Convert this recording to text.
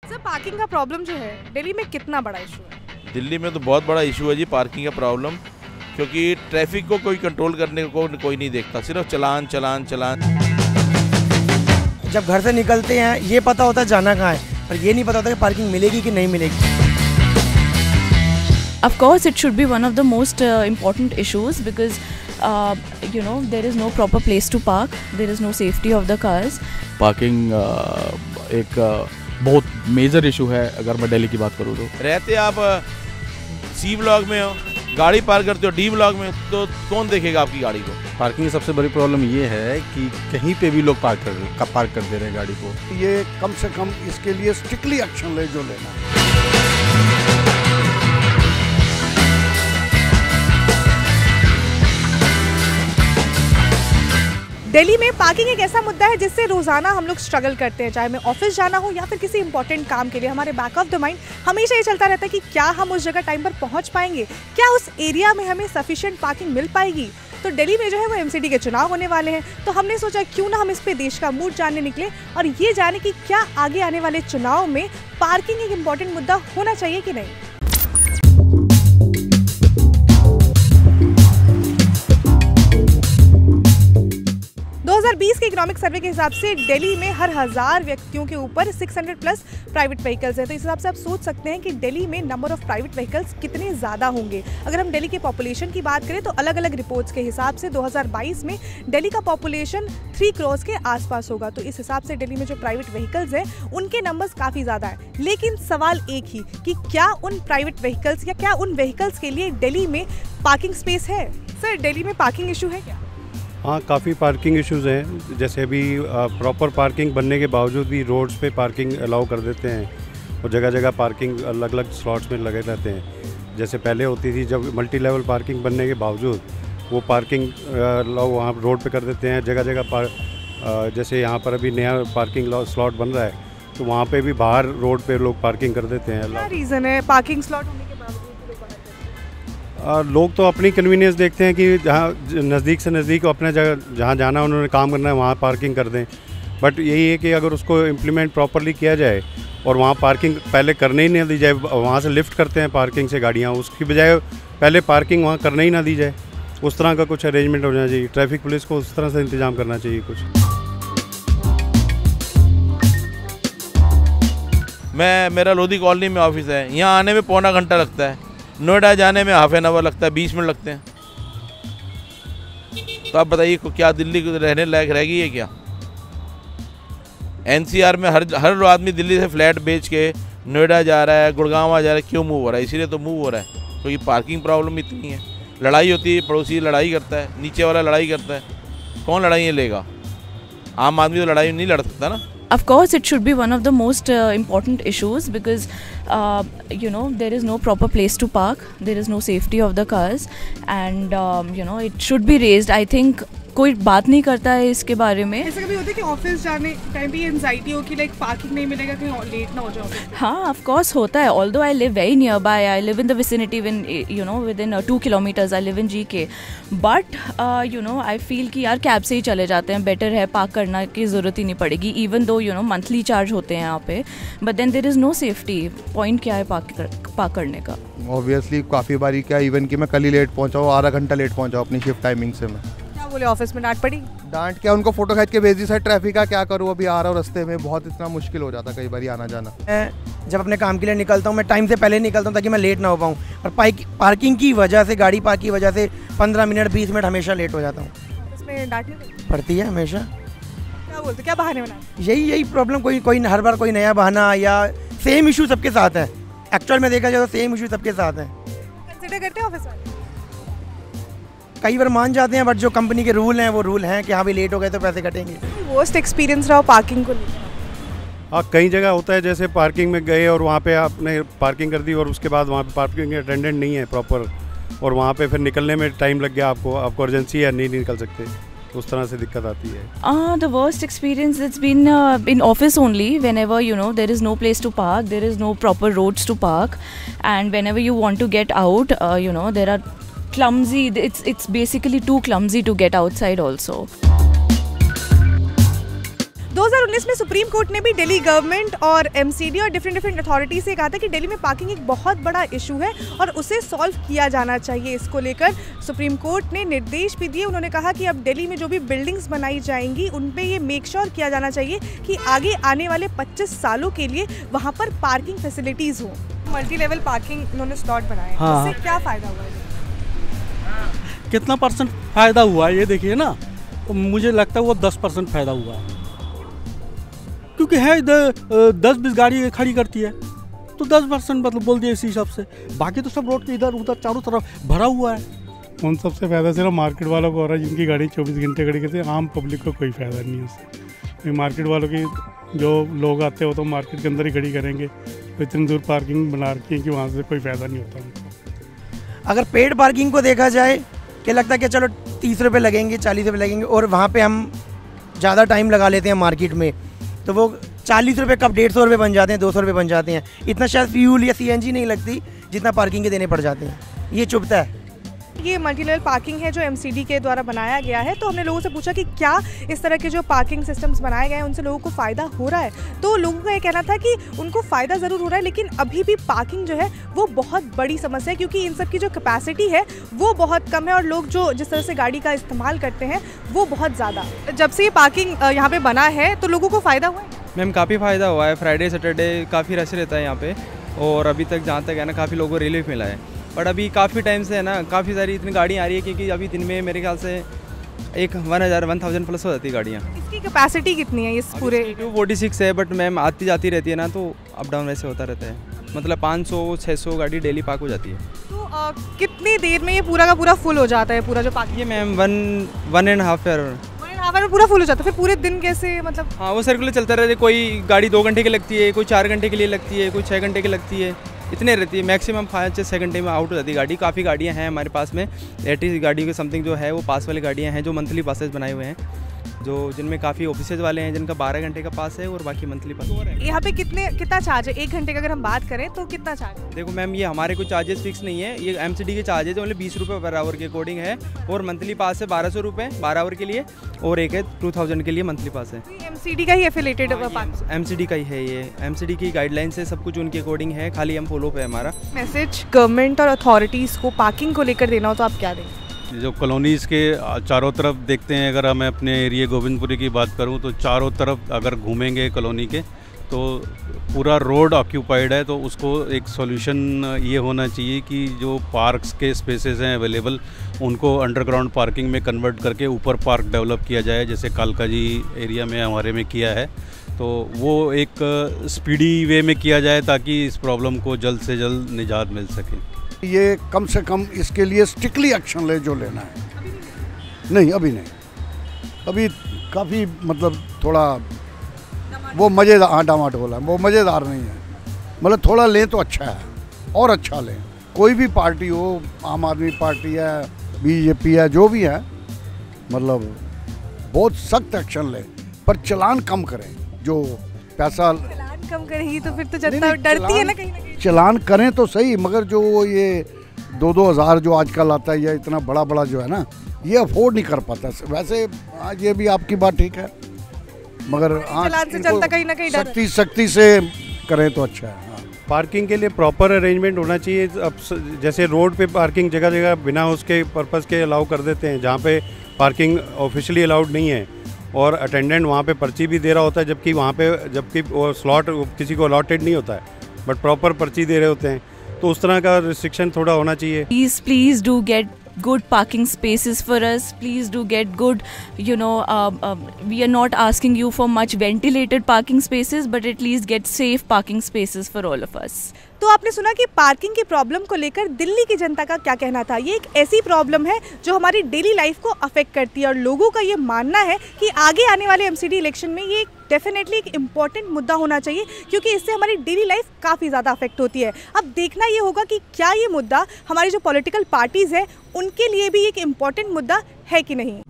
Sir parking का problem जो है दिल्ली में कितना बड़ा इशू है? दिल्ली में तो बहुत बड़ा इशू है जी पार्किंग का प्रॉब्लम, क्योंकि ट्रैफिक को कोई कंट्रोल करने को कोई नहीं देखता, सिर्फ चलान चलान चलान। जब घर से निकलते हैं ये पता होता है जाना कहाँ है, पर ये नहीं पता होता कि पार्किंग मिलेगी कि नहीं मिलेगी। Of course, it should be one of the most important issues because there is no proper place to park. There is no safety of the cars. Parking एक बहुत मेजर इशू है अगर मैं दिल्ली की बात करूँ तो। रहते आप सी ब्लॉक में हो, गाड़ी पार्क करते हो डी ब्लॉक में, तो कौन देखेगा आपकी गाड़ी को? पार्किंग की सबसे बड़ी प्रॉब्लम ये है कि कहीं पे भी लोग पार्क कर दे रहे हैं गाड़ी को। ये कम से कम इसके लिए स्ट्रिक्टली एक्शन ले जो लेना है। दिल्ली में पार्किंग एक ऐसा मुद्दा है जिससे रोजाना हम लोग स्ट्रगल करते हैं, चाहे हमें ऑफिस जाना हो या फिर किसी इंपॉर्टेंट काम के लिए। हमारे बैक ऑफ द माइंड हमेशा ये चलता रहता है कि क्या हम उस जगह टाइम पर पहुंच पाएंगे, क्या उस एरिया में हमें सफिशिएंट पार्किंग मिल पाएगी। तो दिल्ली में जो है वो एमसीडी के चुनाव होने वाले हैं, तो हमने सोचा क्यों ना हम इस पे देश का मूड जानने निकले और ये जाने कि क्या आगे आने वाले चुनाव में पार्किंग एक इम्पॉर्टेंट मुद्दा होना चाहिए कि नहीं। 2020 के इकोनॉमिक सर्वे के हिसाब से दिल्ली में हर 1000 व्यक्तियों के ऊपर 600 प्लस प्राइवेट व्हीकल्स हैं। तो इस हिसाब से आप सोच सकते हैं कि दिल्ली में नंबर ऑफ प्राइवेट व्हीकल्स कितने ज़्यादा होंगे। अगर हम दिल्ली के पॉपुलेशन की बात करें तो अलग अलग रिपोर्ट्स के हिसाब से 2022 में दिल्ली का पॉपुलेशन 3 करोड़ के आसपास होगा। तो इस हिसाब से दिल्ली में जो प्राइवेट व्हीकल्स हैं उनके नंबर्स काफ़ी ज़्यादा हैं। लेकिन सवाल एक ही कि क्या उन प्राइवेट व्हीकल्स या क्या उन व्हीकल्स के लिए दिल्ली में पार्किंग स्पेस है? सर दिल्ली में पार्किंग इशू है क्या? हाँ, काफ़ी पार्किंग इश्यूज़ हैं। जैसे अभी प्रॉपर पार्किंग बनने के बावजूद भी रोड्स पे पार्किंग अलाउ कर देते हैं और जगह जगह पार्किंग अलग अलग स्लॉट्स में लगे रहते हैं। जैसे पहले होती थी जब मल्टी लेवल पार्किंग बनने के बावजूद वो पार्किंग अलाउ वहाँ रोड पे कर देते हैं जगह जगह जैसे यहाँ पर अभी नया पार्किंग स्लॉट बन रहा है तो वहाँ पे भी बाहर रोड पे लोग पार्किंग कर देते हैं। क्या रीज़न है पार्किंग स्लॉट होने के बावजूद? लोग तो अपनी कन्वीनियंस देखते हैं कि जहाँ नज़दीक से नज़दीक अपने जगह जहाँ जाना उन्होंने काम करना है वहाँ पार्किंग कर दें। बट यही है कि अगर उसको इम्प्लीमेंट प्रॉपरली किया जाए और वहाँ पार्किंग पहले करने ही नहीं दी जाए, वहाँ से लिफ्ट करते हैं पार्किंग से गाड़ियाँ, उसकी बजाय पहले पार्किंग वहाँ करने ही ना दी जाए, उस तरह का कुछ अरेंजमेंट हो जाना चाहिए। ट्रैफिक पुलिस को उस तरह से इंतज़ाम करना चाहिए कुछ। मेरा लोधी कॉलोनी में ऑफिस है, यहाँ आने में पौना घंटा लगता है, नोएडा जाने में हाफ एन आवर लगता है, 20 मिनट लगते हैं। तो आप बताइए क्या दिल्ली को रहने लायक रह गई है क्या? एनसीआर में हर आदमी दिल्ली से फ्लैट बेच के नोएडा जा रहा है, गुड़गांव जा रहा है। क्यों मूव हो रहा है? इसीलिए तो मूव हो रहा है क्योंकि पार्किंग प्रॉब्लम इतनी है। लड़ाई होती है, पड़ोसी लड़ाई करता है, नीचे वाला लड़ाई करता है, कौन लड़ाई लेगा? आम आदमी तो लड़ाई नहीं लड़ सकता ना। Of course, it should be one of the most important issues because there is no proper place to park. There is no safety of the cars, and it should be raised. I think कोई बात नहीं करता है इसके बारे में। ऐसा कभी होता है कि ऑफिस जाने टाइम पे एंजाइटी हो कि लाइक पार्किंग नहीं मिलेगा, कहीं लेट ना हो जाओ? हाँ, ऑफ कोर्स होता है। Although I live very near by, I live in the vicinity with in 2 kilometres, I live in GK, but I feel कि यार कैब से ही चले जाते हैं, बेटर है, पार्क करना की ज़रूरत ही नहीं पड़ेगी। इवन दो मंथली चार्ज होते हैं यहाँ पे, but then there is no safety. Point क्या है पार्क करने का? ऑब्वियसली काफ़ी बारी क्या इवन कि मैं कल ही लेट पहुँचा हूँ, आधा घंटा लेट पहुँचा अपनी शिफ्ट टाइमिंग से। मैं बोले ऑफिस में डांट पड़ी? डांट क्या, उनको फोटो खींच के भेज दी सर ट्रैफिक का, क्या करूँ अभी आ रहा हूँ रास्ते में, बहुत इतना मुश्किल हो जाता कई बार आना जाना। मैं जब अपने काम के लिए निकलता हूँ मैं टाइम से पहले निकलता हूँ ताकि मैं लेट ना हो पाऊँ, और पार्किंग की वजह से, गाड़ी पार्क की वजह से 15 मिनट 20 मिनट हमेशा लेट हो जाता हूँ। इसमें डांट नहीं पड़ती है हमेशा। क्या बोलते, क्या बहाने बनाते? यही प्रॉब्लम, कोई हर बार कोई नया बहाना, या सेम इशू सबके साथ है। एक्चुअल में देखा जाए तो सेम इशू सबके साथ है। कंसिडर करते हैं ऑफिस वाले? कई बार मान जाते हैं, बट जो कंपनी के रूल हैं वो रूल हैं कि हाँ भी लेट हो गए तो पैसे कटेंगे। वर्स्ट एक्सपीरियंस रहा पार्किंग को लेकर? हाँ, कई जगह होता है जैसे पार्किंग में गए और वहाँ पे आपने पार्किंग कर दी और उसके बाद वहाँ पे पार्किंग अटेंडेंट नहीं है प्रॉपर, और वहाँ पे फिर निकलने में टाइम लग गया, आपको अर्जेंसी है, नहीं निकल सकते, उस तरह से दिक्कत आती है। The worst experience it's been in office only. Whenever there is no place to park, there is no proper roads to park, and whenever you want to get out, there are clumsy. It's basically too clumsy to get outside also. 2019 में supreme court ने भी Delhi government और MCD और different authority से कहा था कि दिल्ली में पार्किंग एक बहुत बड़ा इशू है और उसे सॉल्व किया जाना चाहिए। इसको लेकर सुप्रीम कोर्ट ने निर्देश भी दिए। उन्होंने कहा कि अब दिल्ली में जो भी बिल्डिंग्स बनाई जाएंगी उन पे ये मेक श्योर किया जाना चाहिए कि आगे आने वाले 25 सालों के लिए वहाँ पर पार्किंग फैसिलिटीज़ हो। मल्टी लेवल पार्किंग उन्होंने स्लॉट बनाए, हाँ। इससे क्या फ़ायदा हुआ है? कितना % फ़ायदा हुआ है ये देखिए ना, तो मुझे लगता है वो 10% फ़ायदा हुआ है, क्योंकि है 10-20 गाड़ी खड़ी करती है तो 10% मतलब बोल दिए इसी हिसाब से। बाकी तो सब रोड के इधर उधर चारों तरफ भरा हुआ है। उन सबसे फ़ायदा सिर्फ मार्केट वालों को हो रहा है जिनकी गाड़ी 24 घंटे खड़ी करती है। आम पब्लिक को कोई फ़ायदा नहीं है उससे। मार्केट वालों की जो लोग आते हो तो मार्केट के अंदर ही खड़ी करेंगे, तो इतनी दूर पार्किंग बना रखी है कि वहाँ से कोई फ़ायदा नहीं होता उनको। अगर पेड पार्किंग को देखा जाए कि लगता है कि चलो 30 रुपये लगेंगे, 40 रुपये लगेंगे, और वहाँ पे हम ज़्यादा टाइम लगा लेते हैं मार्केट में, तो वो 40 रुपये कब 150 रुपये बन जाते हैं, 200 रुपये बन जाते हैं। इतना शायद फ्यूल या CNG नहीं लगती जितना पार्किंग के देने पड़ जाते हैं। ये चुभता है। ये मल्टी लेवल पार्किंग है जो एमसीडी के द्वारा बनाया गया है, तो हमने लोगों से पूछा कि क्या इस तरह के जो पार्किंग सिस्टम्स बनाए गए हैं उनसे लोगों को फ़ायदा हो रहा है। तो लोगों का ये कहना था कि उनको फ़ायदा ज़रूर हो रहा है, लेकिन अभी भी पार्किंग जो है वो बहुत बड़ी समस्या है, क्योंकि इन सब की जो कैपेसिटी है वो बहुत कम है और लोग जो जिस तरह से गाड़ी का इस्तेमाल करते हैं वो बहुत ज़्यादा। जब से ये पार्किंग यहाँ पर बना है तो लोगों को फ़ायदा हुआ है? मैम काफ़ी फ़ायदा हुआ है। फ्राइडे सैटरडे काफ़ी रश रहता है यहाँ पे, और अभी तक जहाँ तक है ना काफ़ी लोगों को रिलीफ मिला है। बट अभी काफ़ी टाइम से है ना काफ़ी सारी इतनी गाड़ियाँ आ रही है, क्योंकि अभी दिन में मेरे ख्याल से 1000 प्लस हो जाती है गाड़ियाँ। इसकी कैपेसिटी कितनी है इस पूरे? 46 है, बट मैम आती जाती रहती है ना, तो अप डाउन वैसे होता रहता है। मतलब 500-600 गाड़ी डेली पार्क हो जाती है। तो कितनी देर में ये पूरा का पूरा फुल हो जाता है पूरा जो पार्किंग? ये मैम 1.5 आवर में पूरा फुल हो जाता है। फिर पूरे दिन कैसे, मतलब? हाँ, वो सर्कुलर चलता रहता है। कोई गाड़ी 2 घंटे की लगती है, कोई 4 घंटे के लिए लगती है, कोई 6 घंटे की लगती है, इतने रहती है। मैक्सिमम 5-6 घंटे में आउट हो जाती है गाड़ी। काफ़ी गाड़ियाँ हैं हमारे पास में, 80 गाड़ियों के समथिंग जो है वो पास वाली गाड़ियाँ हैं जो मंथली पासेज बनाए हुए हैं, जो जिनमें काफ़ी ऑफिसेज वाले हैं जिनका 12 घंटे का पास है और बाकी मंथली पास है। यहाँ पे कितना चार्ज है 1 घंटे का? अगर हम बात करें तो कितना चार्ज है? देखो मैम, ये हमारे कोई चार्जेस फिक्स नहीं है, ये एमसीडी के चार्जेस है, मतलब 20 रुपये पर आवर के अकॉर्डिंग है, और मंथली पास है 1200 रुपये 12 आवर के लिए, और एक है 2000 के लिए मंथली पास है। एमसीडी का ही एफिलेटेड एमसीडी का ही है, ये एमसीडी की गाइडलाइंस है, सब कुछ उनके अकॉर्डिंग है, खाली हम फॉलो पे है हमारा। मैसेज गवर्नमेंट और अथॉरिटीज़ को पार्किंग को लेकर देना हो तो आप क्या देंगे? जो कॉलोनीज़ के चारों तरफ देखते हैं, अगर मैं अपने एरिया गोविंदपुरी की बात करूं तो चारों तरफ अगर घूमेंगे कॉलोनी के तो पूरा रोड ऑक्यूपाइड है, तो उसको एक सॉल्यूशन ये होना चाहिए कि जो पार्क्स के स्पेसेस हैं अवेलेबल उनको अंडरग्राउंड पार्किंग में कन्वर्ट करके ऊपर पार्क डेवलप किया जाए, जैसे कालका जी एरिया में हमारे में किया है। तो वो एक स्पीडी वे में किया जाए ताकि इस प्रॉब्लम को जल्द से जल्द निजात मिल सके। ये कम से कम इसके लिए स्ट्रिक्टली एक्शन ले जो लेना है। नहीं, अभी नहीं, अभी काफ़ी मतलब थोड़ा वो मज़ेदार, हाँ डामाडोल है, वो मज़ेदार नहीं है। मतलब थोड़ा लें तो अच्छा है, और अच्छा लें। कोई भी पार्टी हो, आम आदमी पार्टी है, बीजेपी है, जो भी है, मतलब बहुत सख्त एक्शन लें, पर चालान कम करें। जो पैसा कम करेगी तो फिर तो जनता डरती है ना कहीं ना कहीं। चालान करें तो सही, मगर जो ये 2-2 हज़ार जो आजकल आता है, या इतना बड़ा बड़ा जो है ना, ये अफोर्ड नहीं कर पाता। वैसे ये भी आपकी बात ठीक है, मगर चालान से जनता कहीं ना कहीं सख्ती से करें तो अच्छा है। पार्किंग के लिए प्रॉपर अरेंजमेंट होना चाहिए। अब जैसे रोड पे पार्किंग जगह जगह बिना उसके पर्पज़ के अलाउ कर देते हैं, जहाँ पे पार्किंग ऑफिशियली अलाउड नहीं है, और अटेंडेंट वहाँ पे पर्ची भी दे रहा होता है, जबकि वो स्लॉट किसी को अलॉटेड नहीं होता है, बट प्रॉपर पर्ची दे रहे होते हैं। तो उस तरह का रिस्ट्रिक्शन थोड़ा होना चाहिए। Please do get good parking spaces for us. Please do get good, we are not asking you for much ventilated parking spaces, but at least get safe parking spaces for all of us. तो आपने सुना कि parking की problem को लेकर दिल्ली की जनता का क्या कहना था। ये एक ऐसी प्रॉब्लम है जो हमारी डेली लाइफ को अफेक्ट करती है, और लोगों का ये मानना है कि आगे आने वाले एमसीडी इलेक्शन में ये डेफिनेटली एक इम्पॉर्टेंट मुद्दा होना चाहिए, क्योंकि इससे हमारी डेली लाइफ काफ़ी ज़्यादा अफेक्ट होती है। अब देखना ये होगा कि क्या ये मुद्दा हमारी जो पॉलिटिकल पार्टीज़ है उनके लिए भी एक इम्पॉर्टेंट मुद्दा है कि नहीं।